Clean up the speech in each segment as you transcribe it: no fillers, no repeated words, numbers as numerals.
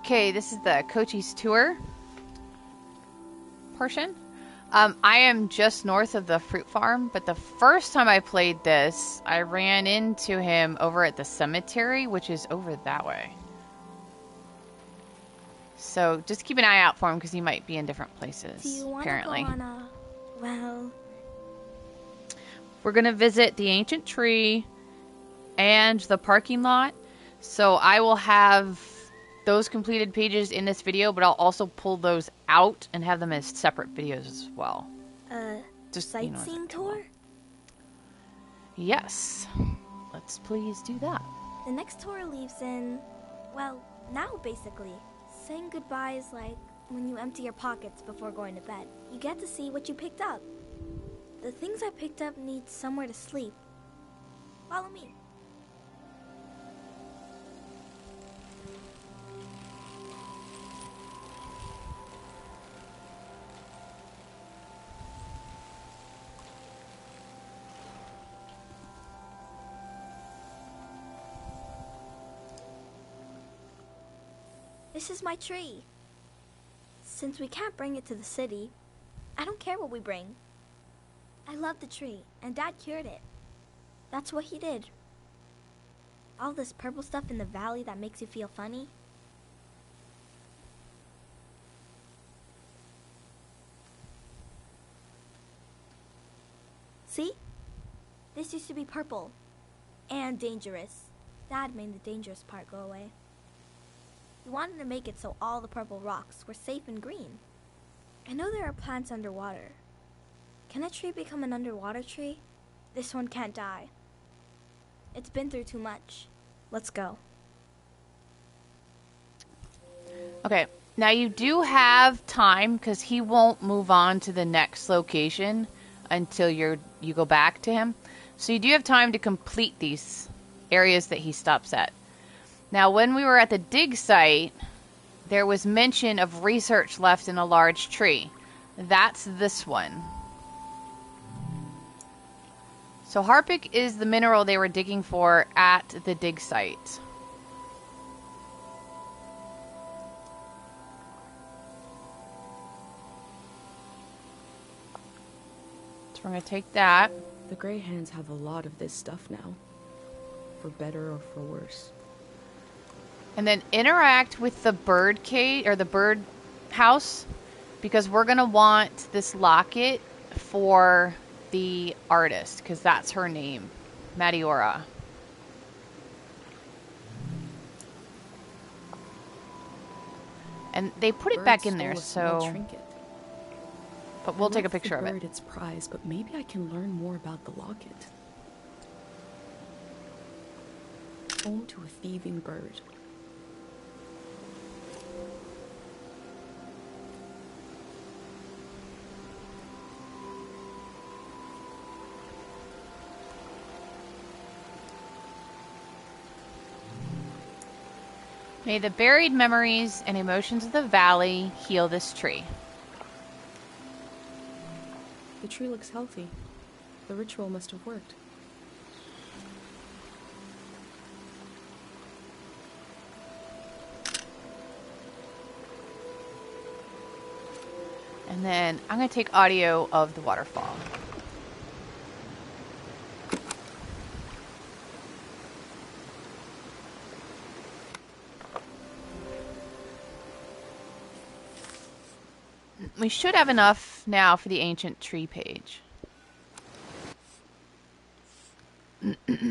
Okay, this is the Kochi's tour portion. I am just north of the fruit farm, but the first time I played this, I ran into him over at the cemetery, which is over that way. So just keep an eye out for him because he might be in different places. Do you want apparently. to go on a, well... We're going to visit the ancient tree and the parking lot. So I will have those completed pages in this video, but I'll also pull those out and have them as separate videos as well. Just sightseeing tour? Yes. Let's please do that. The next tour leaves in, well, now basically. Saying goodbye is like when you empty your pockets before going to bed. You get to see what you picked up. The things I picked up need somewhere to sleep. Follow me. This is my tree. Since we can't bring it to the city, I don't care what we bring. I love the tree, and Dad cured it. That's what he did. All this purple stuff in the valley that makes you feel funny. See? This used to be purple. And dangerous. Dad made the dangerous part go away. He wanted to make it so all the purple rocks were safe and green. I know there are plants underwater. Can a tree become an underwater tree? This one can't die. It's been through too much. Let's go. Okay, now you do have time because he won't move on to the next location until you go back to him. So you do have time to complete these areas that he stops at. Now, when we were at the dig site, there was mention of research left in a large tree. That's this one. So Harpic is the mineral they were digging for at the dig site. So we're going to take that. The Grey Hands have a lot of this stuff now. For better or for worse. And then interact with the bird cage or the bird house because we're going to want this locket for the artist because that's her name, Madiora. And they put it back in there, so... But we'll take a picture of it. Its prize, but maybe I can learn more about the locket. Home to a thieving bird. May the buried memories and emotions of the valley heal this tree. The tree looks healthy. The ritual must have worked. And then I'm going to take audio of the waterfall. We should have enough now for the ancient tree page. Make that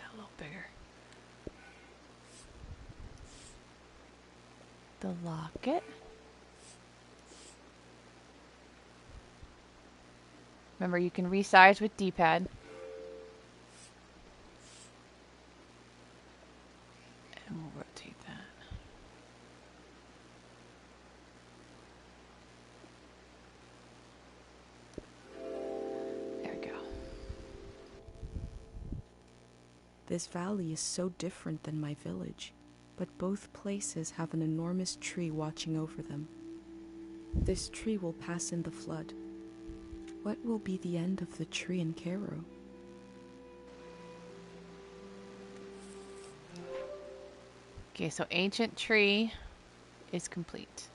a little bigger. The locket. Remember, you can resize with D-pad. And we'll rotate that. There we go. This valley is so different than my village, but both places have an enormous tree watching over them. This tree will pass in the flood. What will be the end of the tree in Cairo? Okay, so ancient tree is complete.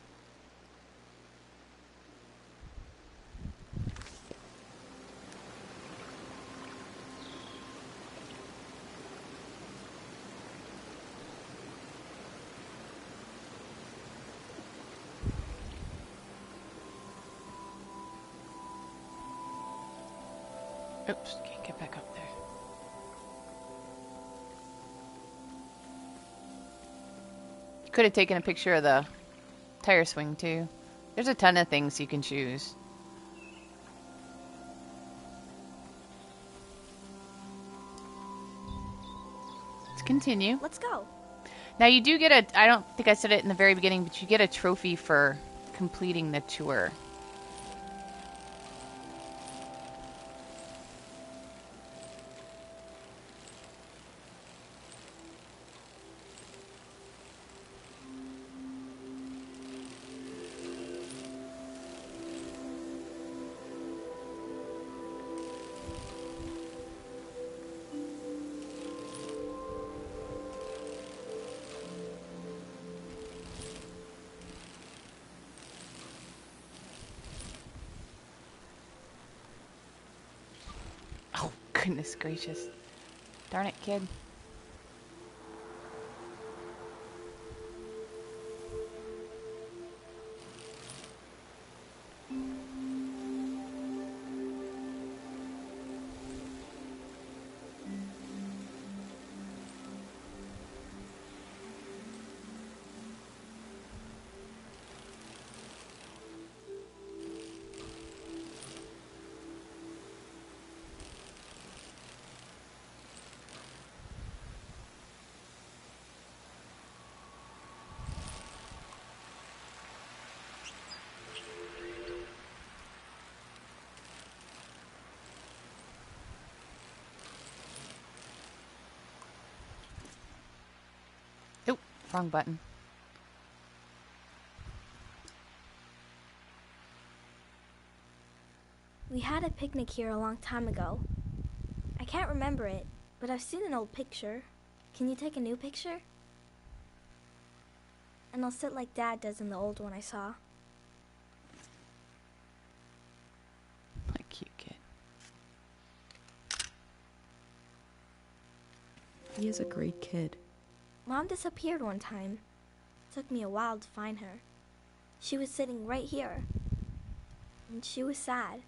Oops, can't get back up there. You could have taken a picture of the tire swing too. There's a ton of things you can choose. Let's continue. Let's go. Now you do get a, I don't think I said it in the very beginning, but you get a trophy for completing the tour. Oh, goodness gracious. Darn it, kid. Oop, wrong button. We had a picnic here a long time ago. I can't remember it, but I've seen an old picture. Can you take a new picture? And I'll sit like Dad does in the old one I saw. What a cute kid. He is a great kid. Mom disappeared one time. It took me a while to find her. She was sitting right here. And she was sad.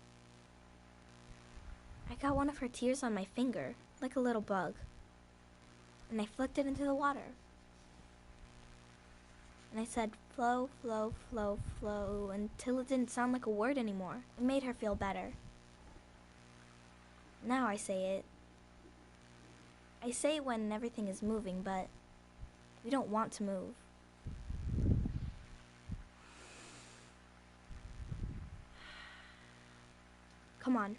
I got one of her tears on my finger, like a little bug. And I flicked it into the water. And I said, flow, flow, flow, flow, until it didn't sound like a word anymore. It made her feel better. Now I say it. I say it when everything is moving, but we don't want to move. Come on.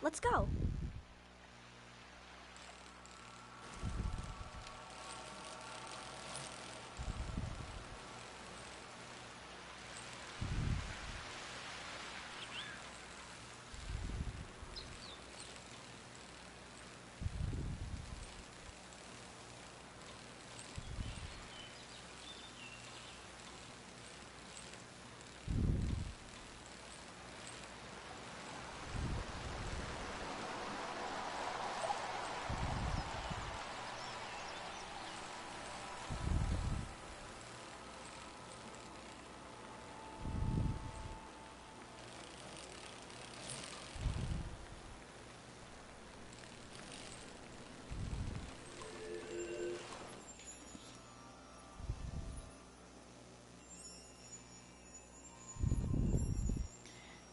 Let's go.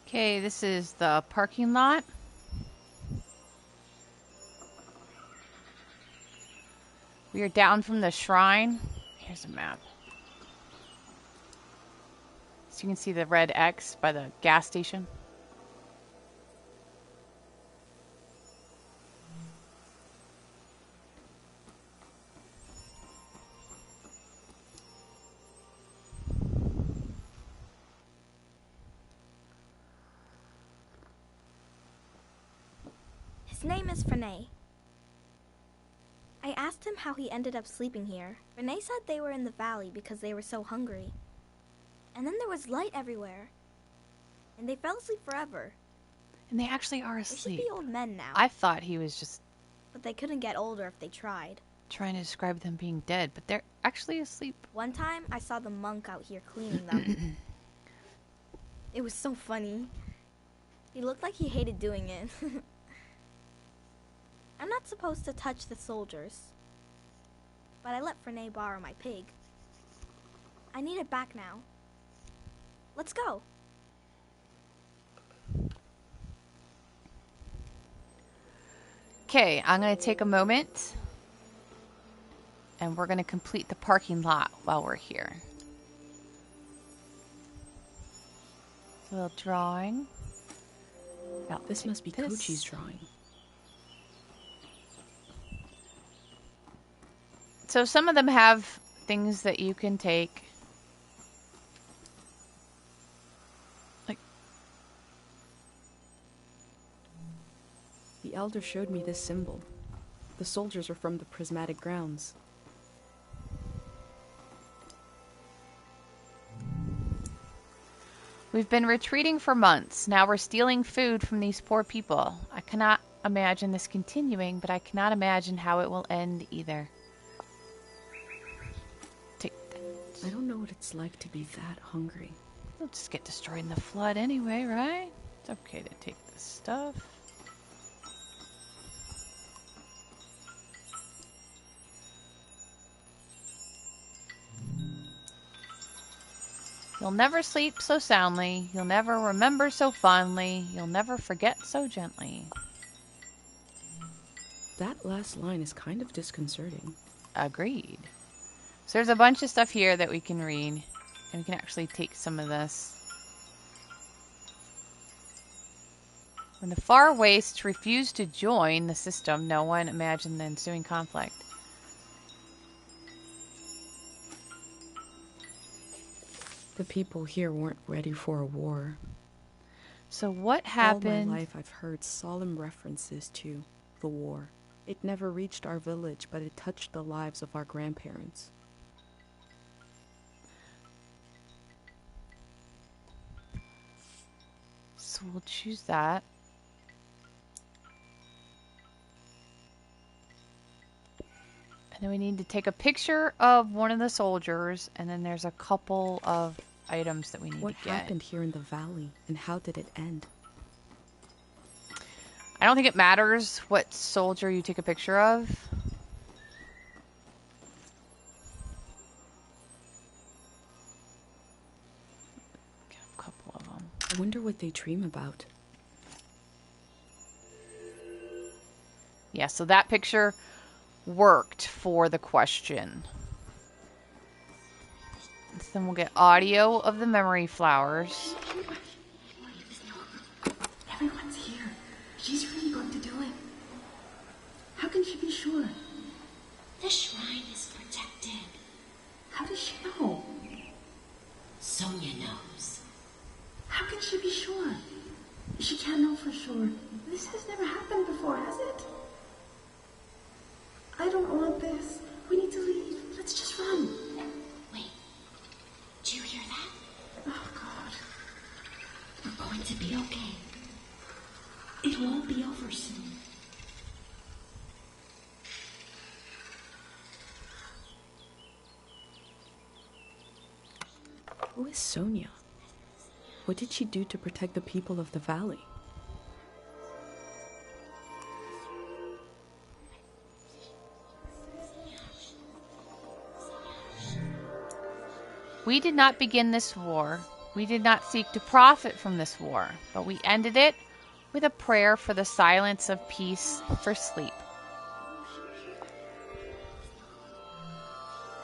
Okay, this is the parking lot. We are down from the shrine. Here's a map. So you can see the red X by the gas station. His name is Frenay. I asked him how he ended up sleeping here. Frenay said they were in the valley because they were so hungry. And then there was light everywhere. And they fell asleep forever. And they actually are They should asleep. be old men now. I thought he was just But they couldn't get older if they tried. trying to describe them being dead, but they're actually asleep. One time, I saw the monk out here cleaning them. It was so funny. He looked like he hated doing it. I'm not supposed to touch the soldiers. But I let Frenay borrow my pig. I need it back now. Let's go. Okay, I'm going to take a moment. And we're going to complete the parking lot while we're here. A little drawing. This must be Kochi's drawing. So some of them have things that you can take. Like, The elder showed me this symbol. The soldiers are from the prismatic grounds. we've been retreating for months. Now we're stealing food from these poor people. I cannot imagine this continuing, but I cannot imagine how it will end either. Take that. I don't know what it's like to be that hungry. We'll just get destroyed in the flood anyway, right? It's okay to take this stuff. You'll never sleep so soundly. You'll never remember so fondly. You'll never forget so gently. That last line is kind of disconcerting. Agreed. So there's a bunch of stuff here that we can read. And we can actually take some of this. When the far wastes refused to join the system, no one imagined the ensuing conflict. The people here weren't ready for a war. So what happened? All my life I've heard solemn references to the war. It never reached our village, but it touched the lives of our grandparents. So we'll choose that. And then we need to take a picture of one of the soldiers, and then there's a couple of items that we need What to get. happened here in the valley, and how did it end? I don't think it matters what soldier you take a picture of. Get a couple of them. I wonder what they dream about. Yeah, so that picture worked for the question. So then we'll get audio of the memory flowers. Everyone's here. She's really going to do it. How can she be sure? The shrine is protected. How does she know? Sonia knows. How can she be sure? She can't know for sure. This has never happened before, has it? I don't want this. We need to leave. Let's just run. Wait. Do you hear that? Oh, God. We're going to be okay. It won't be over soon. Who is Sonia? What did she do to protect the people of the valley? We did not begin this war. We did not seek to profit from this war, but we ended it with a prayer for the silence of peace for sleep.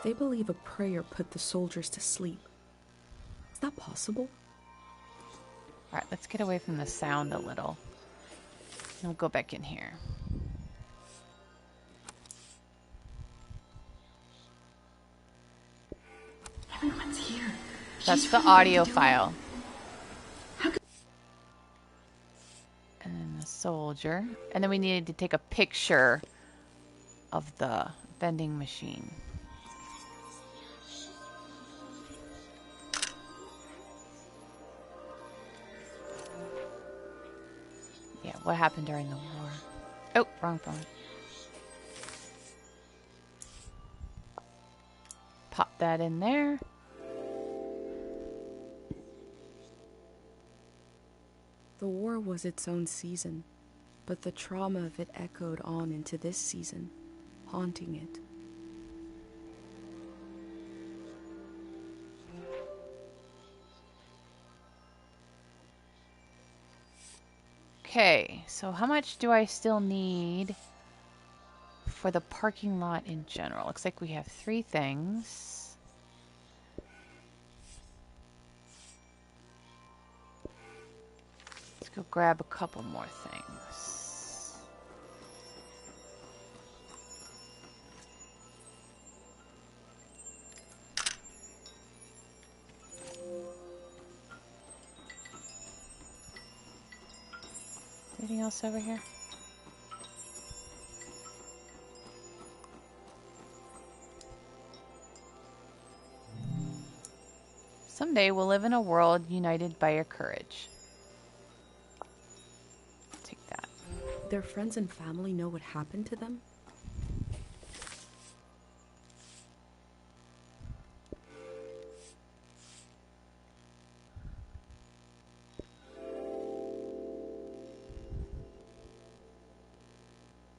They believe a prayer put the soldiers to sleep. Is that possible? All right, let's get away from the sound a little. And we'll go back in here. Everyone's here. That's She's the really going audio to do it. file. How could... And then this soldier. And then we needed to take a picture of the vending machine. Yeah, what happened during the war? Oh, wrong phone. Pop that in there. The war was its own season, but the trauma of it echoed on into this season, haunting it. Okay, so how much do I still need for the parking lot in general? Looks like we have 3 things. Let's go grab a couple more things. Anything else over here? Someday we'll live in a world united by our courage. Take that. Their friends and family know what happened to them?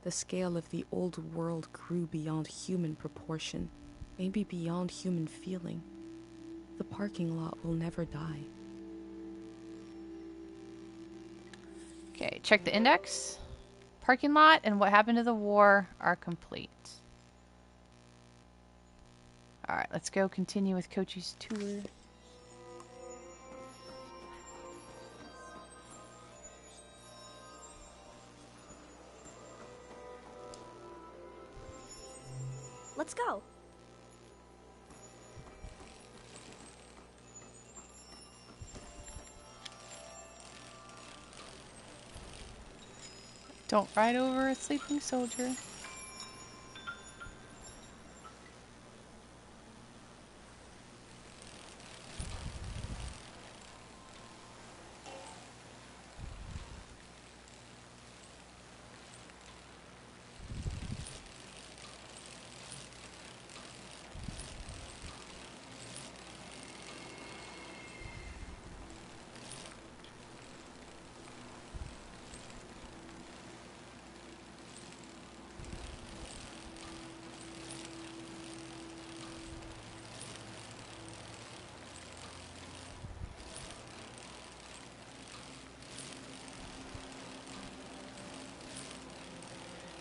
The scale of the old world grew beyond human proportion, maybe beyond human feeling. The parking lot will never die. Okay, check the index. Parking lot and what happened to the war are complete. Alright, let's go continue with Kochi's tour. Let's go. Don't ride over a sleeping soldier.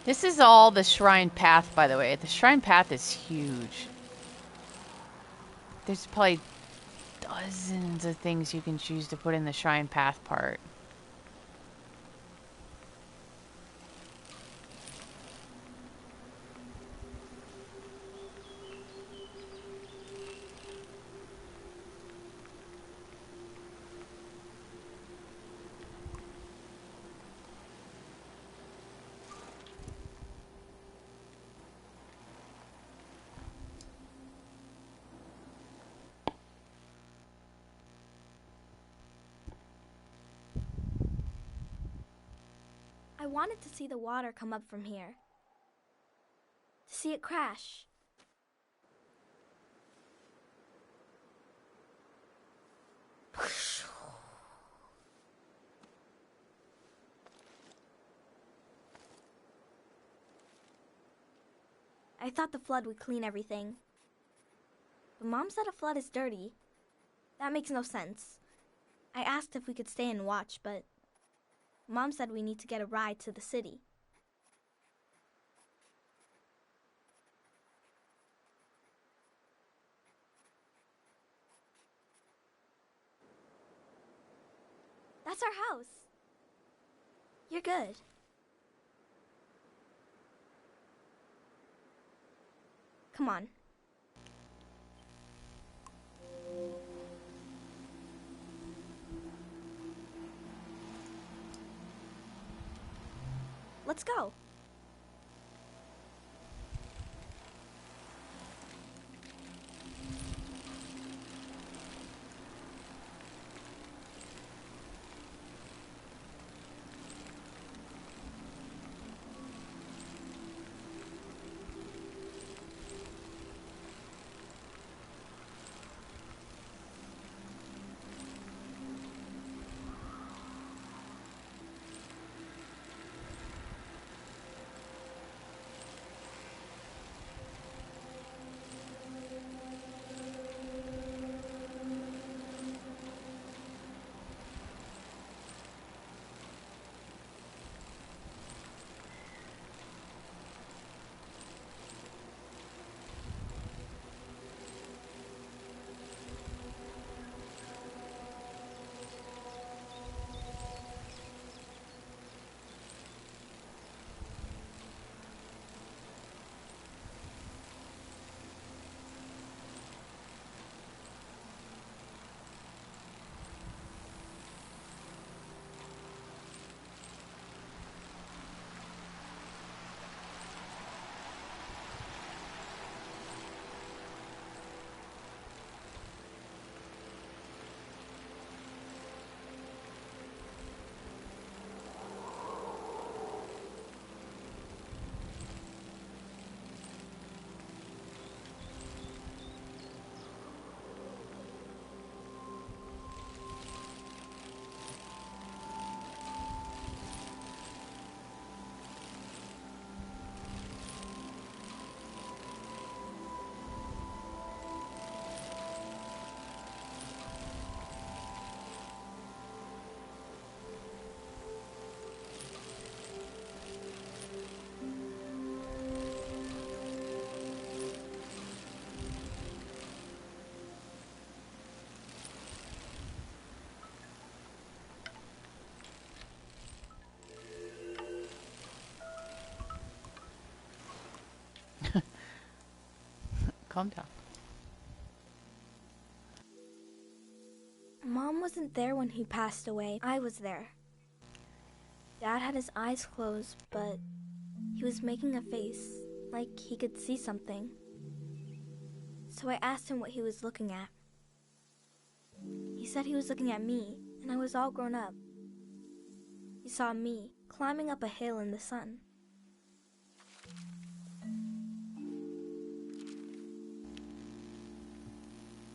This is all the shrine path, by the way. The shrine path is huge. There's probably dozens of things you can choose to put in the shrine path part. I wanted to see the water come up from here. To see it crash. I thought the flood would clean everything. But Mom said a flood is dirty. That makes no sense. I asked if we could stay and watch, but Mom said we need to get a ride to the city. That's our house. You're good. Come on. Let's go. Calm down. Mom wasn't there when he passed away. I was there. Dad had his eyes closed, but he was making a face, like he could see something. So I asked him what he was looking at. He said he was looking at me, and I was all grown up. He saw me climbing up a hill in the sun.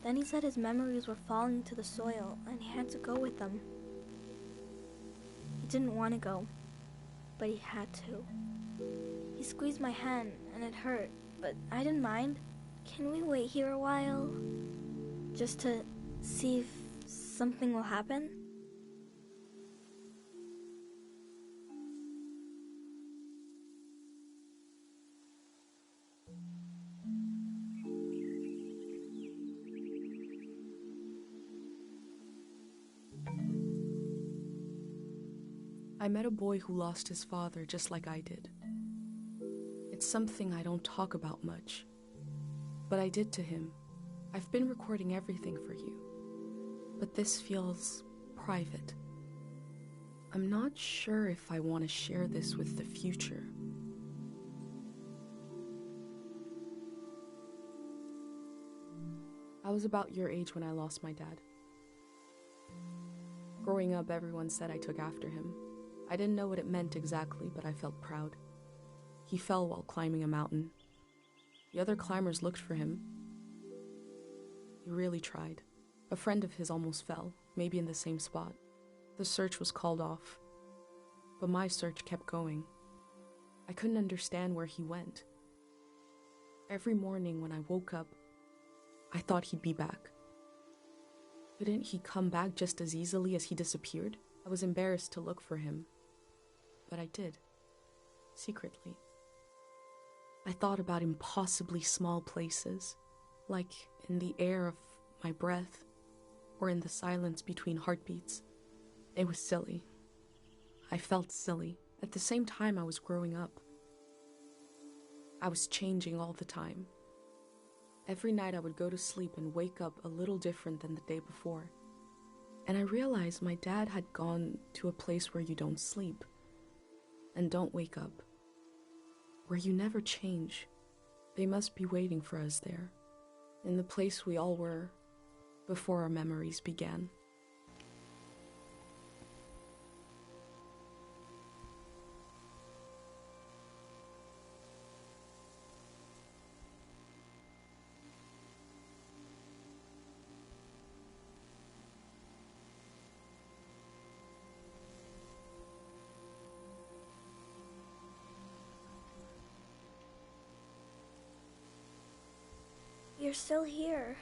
Then he said his memories were falling to the soil and he had to go with them. He didn't want to go, but he had to. He squeezed my hand and it hurt, but I didn't mind. Can we wait here a while? Just to see if something will happen? I met a boy who lost his father just like I did. It's something I don't talk about much, but I did to him. I've been recording everything for you, but this feels private. I'm not sure if I want to share this with the future. I was about your age when I lost my dad. Growing up, everyone said I took after him. I didn't know what it meant exactly, but I felt proud. He fell while climbing a mountain. The other climbers looked for him. He really tried. A friend of his almost fell, maybe in the same spot. The search was called off, but my search kept going. I couldn't understand where he went. Every morning when I woke up, I thought he'd be back. Couldn't he come back just as easily as he disappeared? I was embarrassed to look for him, but I did, secretly. I thought about impossibly small places, like in the air of my breath, or in the silence between heartbeats. It was silly. I felt silly. At the same time, I was growing up. I was changing all the time. Every night I would go to sleep and wake up a little different than the day before. And I realized my dad had gone to a place where you don't sleep. and don't wake up. Where you never change, they must be waiting for us there, in the place we all were before our memories began. You're still here.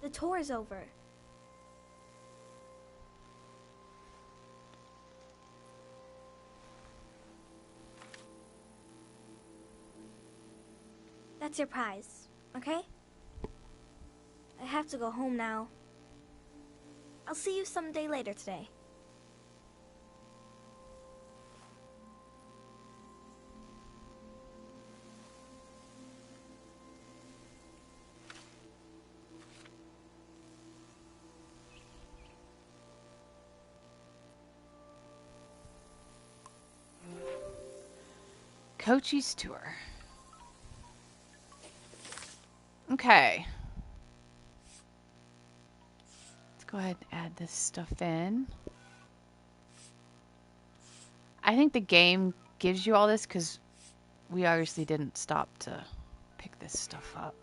The tour's over. That's your prize, okay? I have to go home now. I'll see you someday later today. Kochi's tour. Okay. Let's go ahead and add this stuff in. I think the game gives you all this because we obviously didn't stop to pick this stuff up.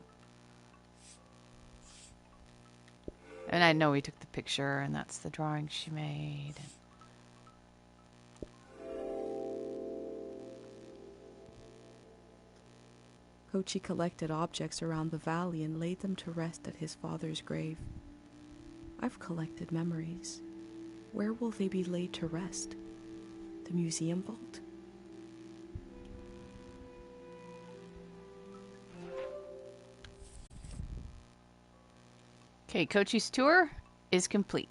And I know we took the picture, and that's the drawing she made. Kochi collected objects around the valley and laid them to rest at his father's grave. I've collected memories. Where will they be laid to rest? The museum vault? Okay, Kochi's tour is complete.